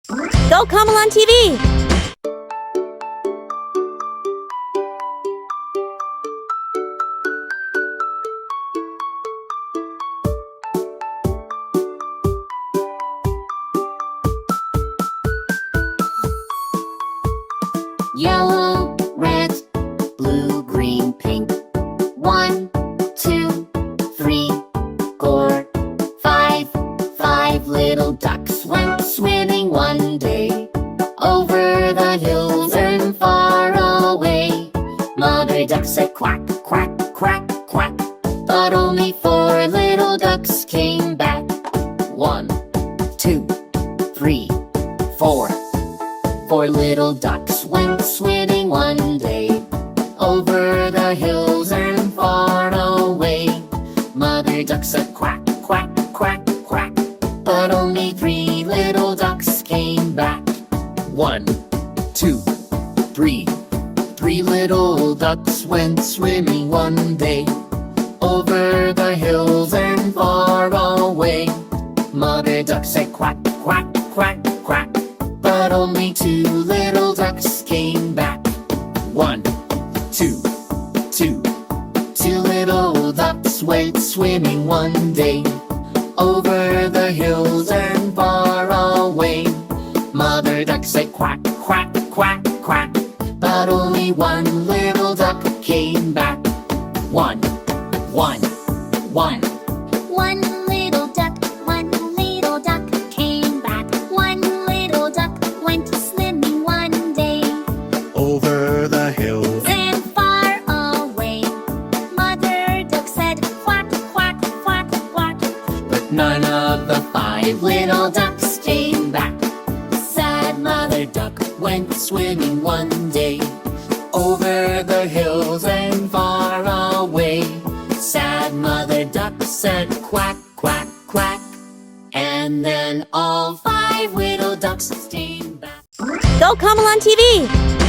Go Kamel on TV! Yellow, red, blue, green, pink. 1, 2, 3, 4, 5. 5 little ducks went swimming one day over the hills and far away. Mother duck said quack, quack, quack, quack, but only 4 little ducks came back. 1, 2, 3, 4. 4 little ducks went swimming one day over the hills and far away. Mother duck said quack, quack, quack, quack, but only 3 little ducks came back. 1, 2, 3. 3 little ducks went swimming one day over the hills and far away. Mother duck said quack, quack, quack, quack, but only 2 little ducks came back. 1, 2, 2. 2 little ducks went swimming one day over the hills and far away. Mother duck said quack, quack, quack, quack, but only 1 little duck came back. 1, 1, 1. 1 little duck came back. 1 little duck went swimming one day over the hills and far away. Mother duck said quack, quack, quack, quack, But none of the 5 little ducks came back. Sad mother duck went swimming one day over the hills and far away. Sad mother duck said quack, quack, quack, and then all 5 little ducks came back. Go Kamel on TV!